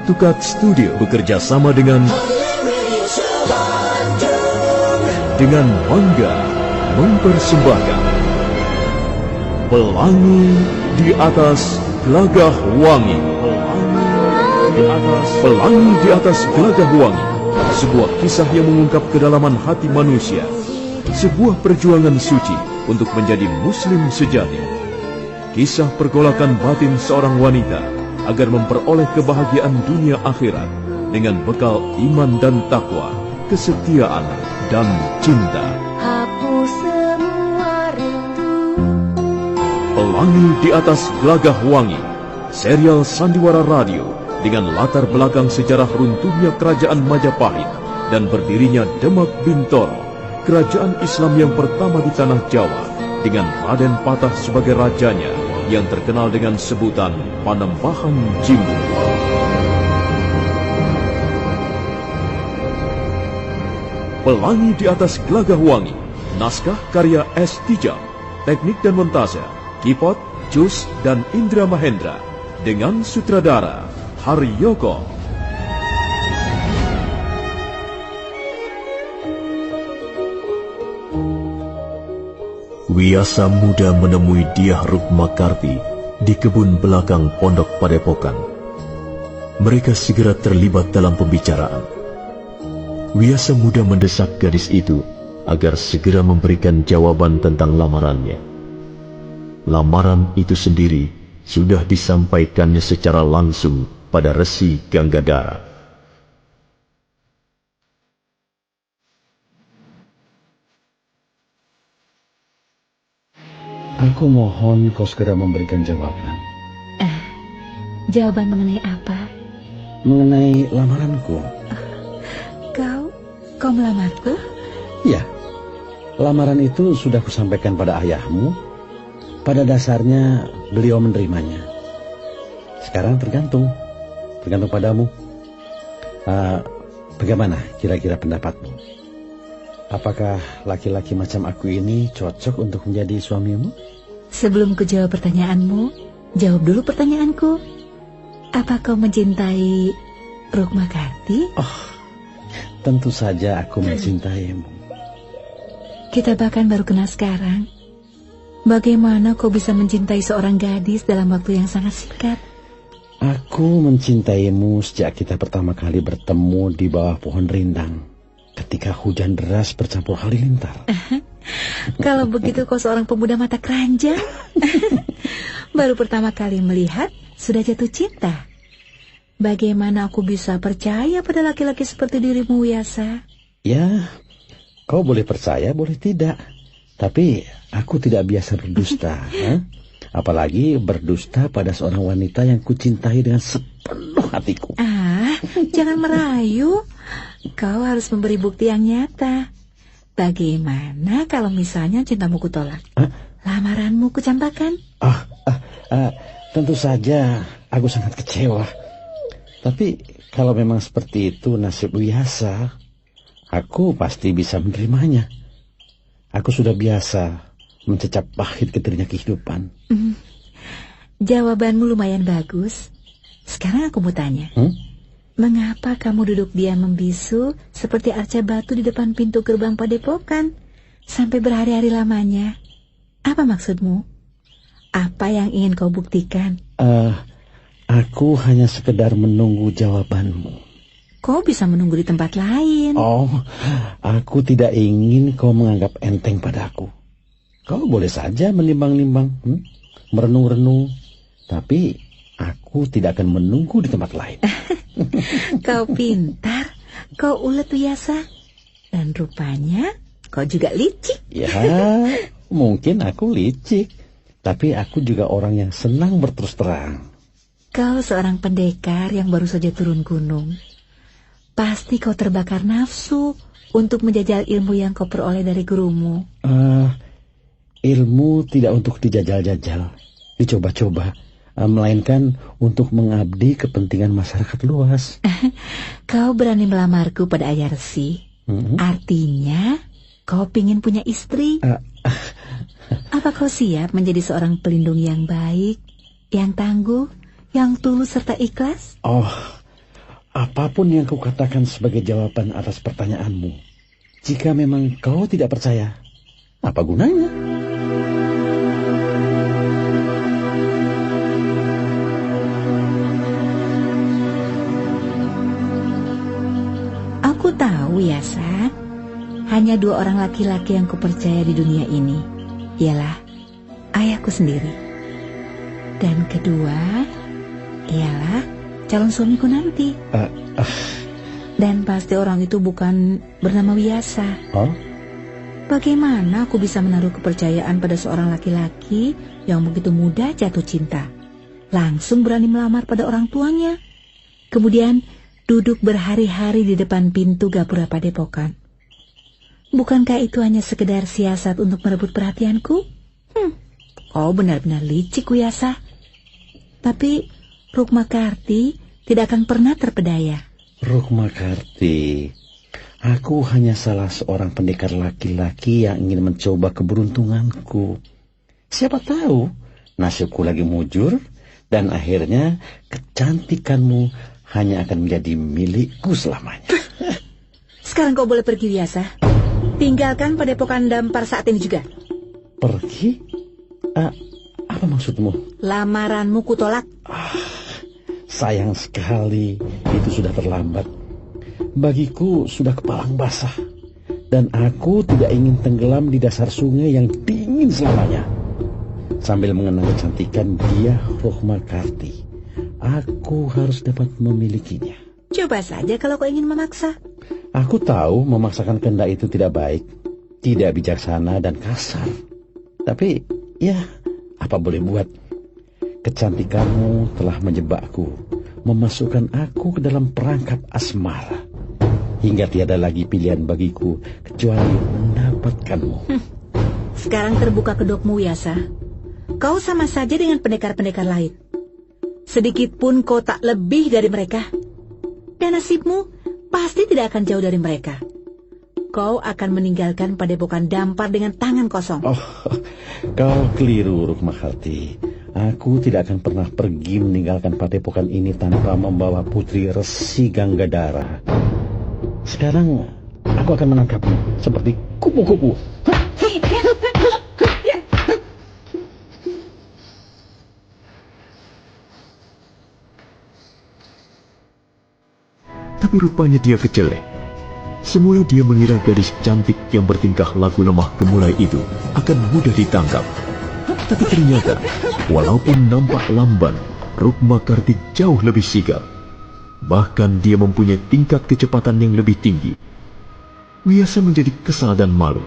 Tukat Studio bekerja sama dengan bangga mempersembahkan Pelangi di Atas Gelagah Wangi. Pelangi di Atas Gelagah Wangi, sebuah kisah yang mengungkap kedalaman hati manusia, sebuah perjuangan suci untuk menjadi muslim sejati. Kisah pergolakan batin seorang wanita agar memperoleh kebahagiaan dunia akhirat dengan bekal iman dan takwa, kesetiaan dan cinta. Hapus semua rindu. Pelangi di Atas Gelagah Wangi, serial sandiwara radio dengan latar belakang sejarah runtuhnya kerajaan Majapahit dan berdirinya Demak Bintoro, kerajaan Islam yang pertama di tanah Jawa, dengan Raden Patah sebagai rajanya yang terkenal dengan sebutan Panembahan Jimbu. Pelangi di Atas Gelagah Wangi, naskah karya S. Tijab, teknik dan montase Kipot, Jus, dan Indra Mahendra, dengan sutradara Haryoko. Wiyasa muda menemui Dyah Rukmakarti di kebun belakang Pondok Padepokan. Mereka segera terlibat dalam pembicaraan. Wiyasa muda mendesak gadis itu agar segera memberikan jawaban tentang lamarannya. Lamaran itu sendiri sudah disampaikannya secara langsung pada Resi Ganggadara. Aku mohon kau segera memberikan jawaban. Jawaban mengenai apa? Mengenai lamaranku. Kau melamarku? Ya, lamaran itu sudah kusampaikan pada ayahmu. Pada dasarnya beliau menerimanya. Sekarang tergantung padamu. Bagaimana kira-kira pendapatmu? Apakah laki-laki macam aku ini cocok untuk menjadi suamimu? Sebelum kujawab pertanyaanmu, jawab dulu pertanyaanku. Apa kau mencintai Rukmakarti? Oh, tentu saja aku mencintaimu. Kita bahkan baru kenal sekarang. Bagaimana kau bisa mencintai seorang gadis dalam waktu yang sangat singkat? Aku mencintaimu sejak kita pertama kali bertemu di bawah pohon rindang, ketika hujan deras bercampur halilintar. Kalau begitu kau seorang pemuda mata keranjang. Baru pertama kali melihat, sudah jatuh cinta. Bagaimana aku bisa percaya pada laki-laki seperti dirimu, Wiyasa? Ya, kau boleh percaya, boleh tidak. Tapi aku tidak biasa berdusta. Apalagi berdusta pada seorang wanita yang kucintai dengan sepenuh hatiku. Jangan merayu. Kau harus memberi bukti yang nyata. Bagaimana kalau misalnya cintamu kutolak? Lamaranmu kucampakkan? Tentu saja aku sangat kecewa. Tapi kalau memang seperti itu nasib Wiyasa, aku pasti bisa menerimanya. Aku sudah biasa mencecap pahit getirnya kehidupan. Jawabanmu lumayan bagus. Sekarang aku mau tanya. Mengapa kamu duduk diam membisu seperti arca batu di depan pintu gerbang padepokan sampai berhari-hari lamanya? Apa maksudmu? Apa yang ingin kau buktikan? Aku hanya sekedar menunggu jawabanmu. Kau bisa menunggu di tempat lain. Oh, aku tidak ingin kau menganggap enteng padaku. Kau boleh saja menimbang-nimbang, merenung-renung, tapi aku tidak akan menunggu di tempat lain. Kau pintar, kau ulet Wiyasa, dan rupanya kau juga licik. Ya, mungkin aku licik, tapi aku juga orang yang senang berterus terang. Kau seorang pendekar yang baru saja turun gunung. Pasti kau terbakar nafsu untuk menjajal ilmu yang kau peroleh dari gurumu. Ilmu tidak untuk dijajal-jajal, dicoba-coba, melainkan untuk mengabdi kepentingan masyarakat luas. Kau berani melamarku pada Ayah Resi. Artinya kau pingin punya istri. Apa kau siap menjadi seorang pelindung yang baik, yang tangguh, yang tulus serta ikhlas? Oh, apapun yang kau katakan sebagai jawaban atas pertanyaanmu, jika memang kau tidak percaya, apa gunanya? Aku tahu Wiyasa, hanya 2 orang laki-laki yang kupercaya di dunia ini, ialah ayahku sendiri. Dan kedua, ialah calon suamiku nanti. Dan pasti orang itu bukan bernama Wiyasa. Oh? Bagaimana aku bisa menaruh kepercayaan pada seorang laki-laki yang begitu mudah jatuh cinta, langsung berani melamar pada orang tuanya, kemudian duduk berhari-hari di depan pintu gapura padepokan? Bukankah itu hanya sekedar siasat untuk merebut perhatianku? Kau benar-benar licik, Wiyasa. Tapi Rukmakarti tidak akan pernah terpedaya. Rukmakarti, aku hanya salah seorang pendekar laki-laki yang ingin mencoba keberuntunganku. Siapa tahu nasibku lagi mujur dan akhirnya kecantikanmu hanya akan menjadi milikku selamanya. Sekarang kau boleh pergi, Wiyasa. Tinggalkan padepokan Dampar saat ini juga. Pergi? Apa maksudmu? Lamaranmu kutolak. Sayang sekali, itu sudah terlambat. Bagiku sudah kepalang basah. Dan aku tidak ingin tenggelam di dasar sungai yang dingin selamanya. Sambil mengenang kecantikan dia, Rukmakarti, aku harus dapat memilikinya. Coba saja kalau kau ingin memaksa. Aku tahu memaksakan kehendak itu tidak baik, tidak bijaksana dan kasar. Tapi, ya, apa boleh buat? Kecantikanmu telah menjebakku, memasukkan aku ke dalam perangkap asmara. Hingga tiada lagi pilihan bagiku kecuali mendapatkanmu. Sekarang terbuka kedokmu, Wiyasa. Kau sama saja dengan pendekar-pendekar lain. Sedikit pun kau tak lebih dari mereka. Dan nasibmu pasti tidak akan jauh dari mereka. Kau akan meninggalkan padepokan Dampar dengan tangan kosong. Oh, kau keliru, Rukmakarti. Aku tidak akan pernah pergi meninggalkan padepokan ini tanpa membawa Putri Resi Ganggadara. Sekarang aku akan menangkapmu seperti kupu-kupu. Tapi rupanya dia kecelek. Semula dia mengira gadis cantik yang bertingkah laku lemah gemulai itu akan mudah ditangkap. Tapi ternyata, walaupun nampak lamban, Rukmakarti jauh lebih sigap. Bahkan dia mempunyai tingkat kecepatan yang lebih tinggi. Wiyasa menjadi kesal dan malu.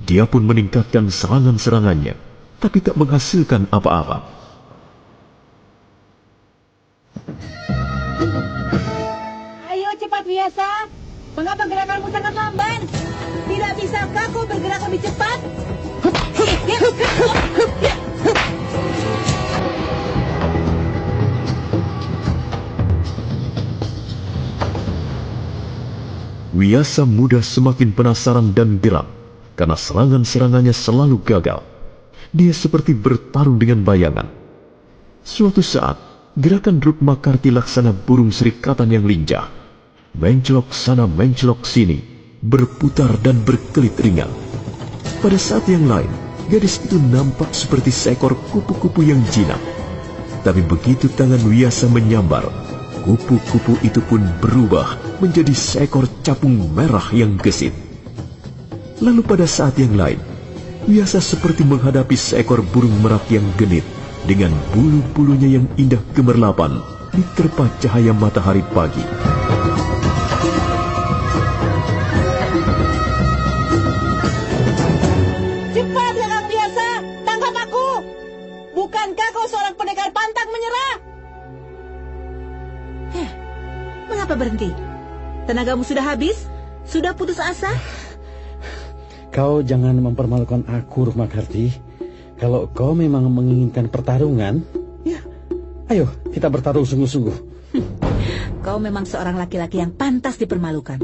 Dia pun meningkatkan serangan-serangannya, tapi tak menghasilkan apa-apa. Ayo cepat, Wiyasa. Mengapa gerakanmu sangat lamban? Tidak bisakah kau bergerak lebih cepat? Wiyasa muda semakin penasaran dan geram karena serangan-serangannya selalu gagal. Dia seperti bertarung dengan bayangan. Suatu saat, gerakan Rukmakarti laksana burung serikatan yang lincah. Mencelok sana, mencelok sini, berputar dan berkelit ringan. Pada saat yang lain, gadis itu nampak seperti seekor kupu-kupu yang jinak. Tapi begitu tangan Wiyasa menyambar, kupu-kupu itu pun berubah menjadi seekor capung merah yang gesit. Lalu pada saat yang lain, Wiyasa seperti menghadapi seekor burung merak yang genit dengan bulu-bulunya yang indah gemerlapan diterpa cahaya matahari pagi. Cepat, Kakang Wiyasa, tangkap aku. Bukankah kau seorang pendekar pantang menyerah? Mengapa berhenti? Tenagamu sudah habis? Sudah putus asa? Kau jangan mempermalukan aku, Rukmakarti. Kalau kau memang menginginkan pertarungan, ya, ayo kita bertarung sungguh-sungguh. Kau memang seorang laki-laki yang pantas dipermalukan.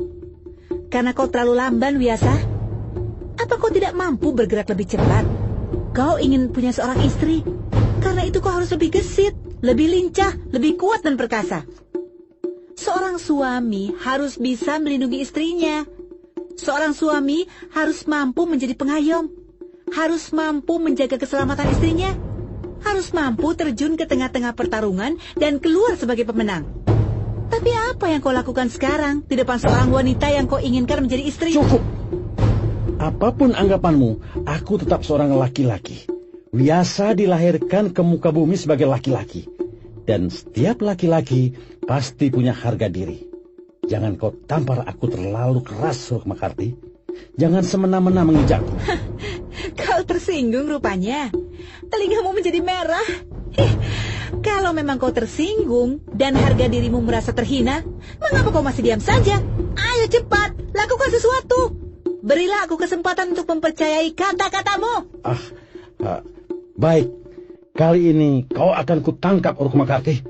Karena kau terlalu lamban, Wiyasa. Apa kau tidak mampu bergerak lebih cepat? Kau ingin punya seorang istri. Karena itu kau harus lebih gesit, lebih lincah, lebih kuat dan perkasa. Seorang suami harus bisa melindungi istrinya. Seorang suami harus mampu menjadi pengayom, harus mampu menjaga keselamatan istrinya, harus mampu terjun ke tengah-tengah pertarungan dan keluar sebagai pemenang. Tapi apa yang kau lakukan sekarang di depan seorang wanita yang kau inginkan menjadi istri? Cukup. Apapun anggapanmu, aku tetap seorang laki-laki. Biasa dilahirkan ke muka bumi sebagai laki-laki. Dan setiap laki-laki pasti punya harga diri. Jangan kau tampar aku terlalu keras, Rukmakarti. Jangan semena-mena mengijakku. Kau tersinggung rupanya. Telingamu menjadi merah. Kalau memang kau tersinggung dan harga dirimu merasa terhina, mengapa kau masih diam saja? Ayo cepat, lakukan sesuatu. Berilah aku kesempatan untuk mempercayai kata-katamu. Baik. Kali ini kau akan kutangkap, Rukmakarti.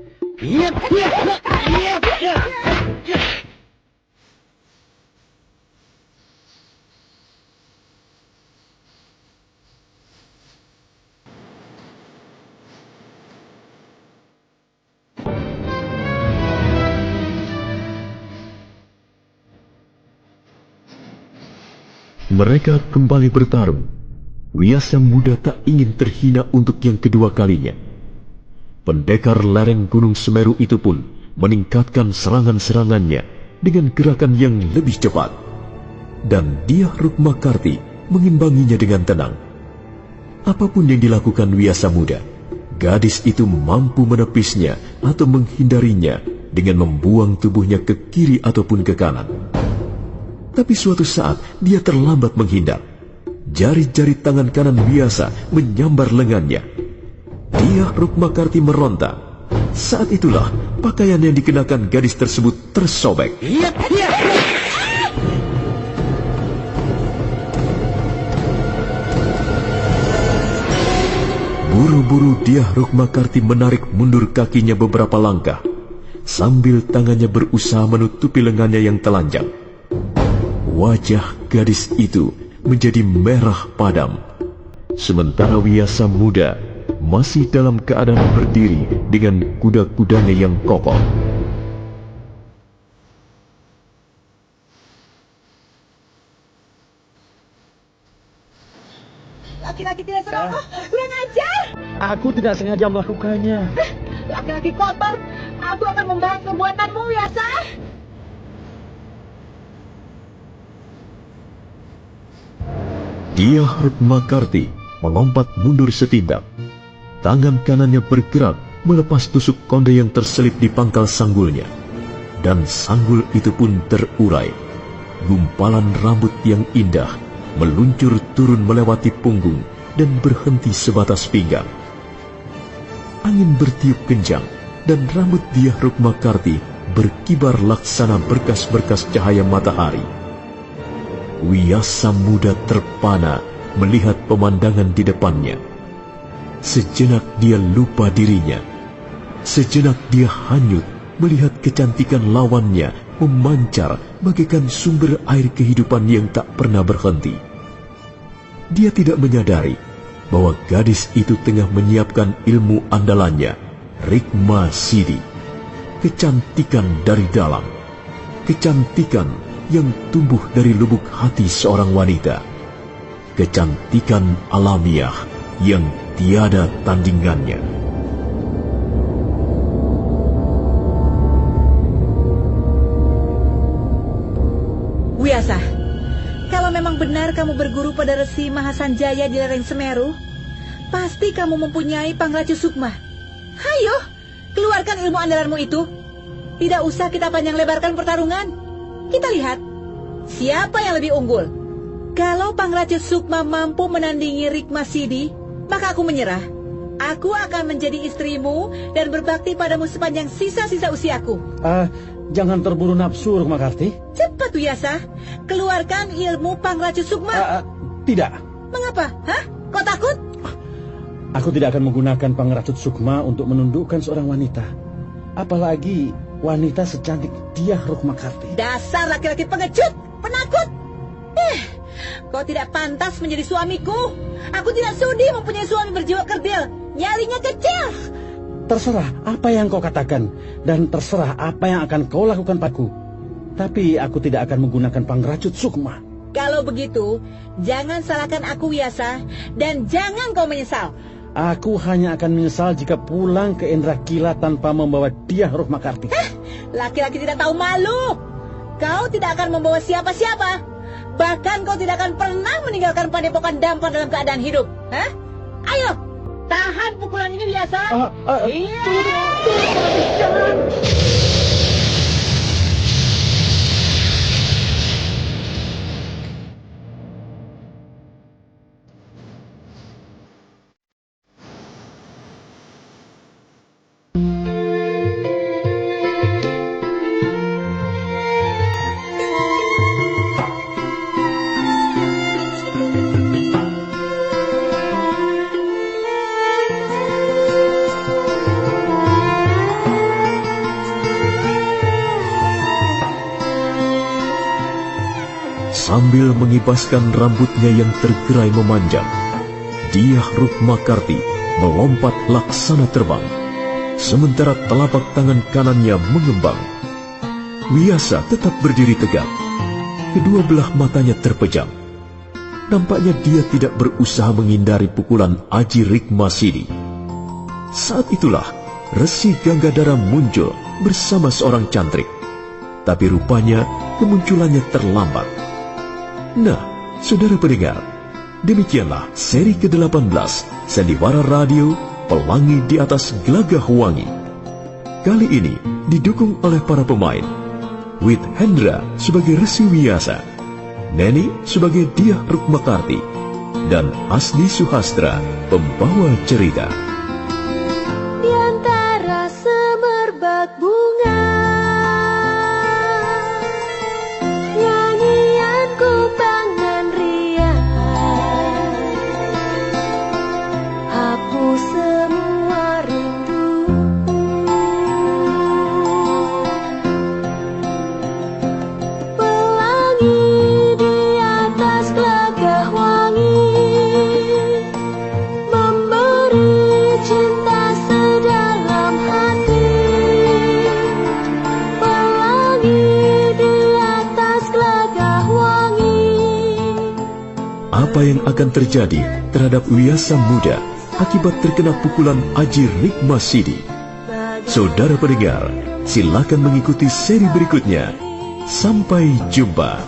Mereka kembali bertarung. Wiyasa muda tak ingin terhina untuk yang kedua kalinya. Pendekar lereng Gunung Semeru itu pun meningkatkan serangan-serangannya dengan gerakan yang lebih cepat. Dan dia Rukmakarti mengimbanginya dengan tenang. Apapun yang dilakukan Wiyasa muda, gadis itu mampu menepisnya atau menghindarinya dengan membuang tubuhnya ke kiri ataupun ke kanan. Tapi suatu saat dia terlambat menghindar. Jari-jari tangan kanan Wiyasa menyambar lengannya. Dia Rukmakarti meronta. Saat itulah pakaian yang dikenakan gadis tersebut tersobek. Buru-buru dia Rukmakarti menarik mundur kakinya beberapa langkah, sambil tangannya berusaha menutupi lengannya yang telanjang. Wajah gadis itu menjadi merah padam, sementara Wiyasa muda masih dalam keadaan berdiri dengan kuda-kudanya yang kokoh. Laki-laki tidak senonoh, kurang ajar. Aku tidak sengaja melakukannya. Laki-laki kotor, aku akan membalas perbuatanmu, Wiyasa. Dia Rukmakarti melompat mundur setindak. Tangan kanannya bergerak melepas tusuk konde yang terselip di pangkal sanggulnya. Dan sanggul itu pun terurai. Gumpalan rambut yang indah meluncur turun melewati punggung dan berhenti sebatas pinggang. Angin bertiup kencang dan rambut dia Rukmakarti berkibar laksana berkas-berkas cahaya matahari. Wiyasa muda terpana melihat pemandangan di depannya. Sejenak dia lupa dirinya. Sejenak dia hanyut melihat kecantikan lawannya memancar bagaikan sumber air kehidupan yang tak pernah berhenti. Dia tidak menyadari bahwa gadis itu tengah menyiapkan ilmu andalannya, Rikma Sidi. Kecantikan dari dalam. Kecantikan yang tumbuh dari lubuk hati seorang wanita. Kecantikan alamiah yang tiada tandingannya. Wiyasa, kalau memang benar kamu berguru pada Resi Mahasanjaya di lereng Semeru, pasti kamu mempunyai Pangracu Sukma. Hayo, keluarkan ilmu andalanmu itu. Tidak usah kita panjang lebarkan pertarungan. Kita lihat, siapa yang lebih unggul. Kalau Pangracu Sukma mampu menandingi Rikma Sidi, maka aku menyerah. Aku akan menjadi istrimu dan berbakti padamu sepanjang sisa-sisa usiaku. Jangan terburu nafsu, Rukmakarti. Cepat, Wiyasa. Keluarkan ilmu Pangracu Sukma. Tidak. Mengapa? Hah? Kau takut? Aku tidak akan menggunakan Pangracu Sukma untuk menundukkan seorang wanita. Apalagi wanita secantik dia, Rukmakarti. Dasar laki-laki pengecut, penakut. Kau tidak pantas menjadi suamiku. Aku tidak sudi mempunyai suami berjiwa kerdil. Nyalinya kecil. Terserah apa yang kau katakan, dan terserah apa yang akan kau lakukan padaku. Tapi aku tidak akan menggunakan panggracut Sukma. Kalau begitu, jangan salahkan aku, Wiyasa, dan jangan kau menyesal. Aku hanya akan menyesal jika pulang ke Indrakila tanpa membawa Dyah Rukmakarti. Laki-laki tidak tahu malu. Kau tidak akan membawa siapa-siapa. Bahkan kau tidak akan pernah meninggalkan Padepokan Dampar dalam keadaan hidup. Hah? Ayo, tahan pukulan ini, Wiyasa. Jangan. Sambil mengibaskan rambutnya yang tergerai memanjang, Dyah Rukmakarti melompat laksana terbang, sementara telapak tangan kanannya mengembang. Wiyasa tetap berdiri tegak, kedua belah matanya terpejam. Nampaknya dia tidak berusaha menghindari pukulan Aji Rikmasidi. Saat itulah Resi Ganggadara muncul bersama seorang cantrik, tapi rupanya kemunculannya terlambat. Nah, saudara pendengar, demikianlah seri ke-18 Sandiwara Radio Pelangi di Atas Gelagah Wangi. Kali ini didukung oleh para pemain, Wit Hendra sebagai Resi Wiyasa, Neni sebagai Dyah Rukmakarti, dan Asdi Suhastra pembawa cerita. Di antara semerbak bunga, apa yang akan terjadi terhadap Wiyasa muda akibat terkena pukulan Aji Rikmasidi? Saudara pendengar, silakan mengikuti seri berikutnya. Sampai jumpa.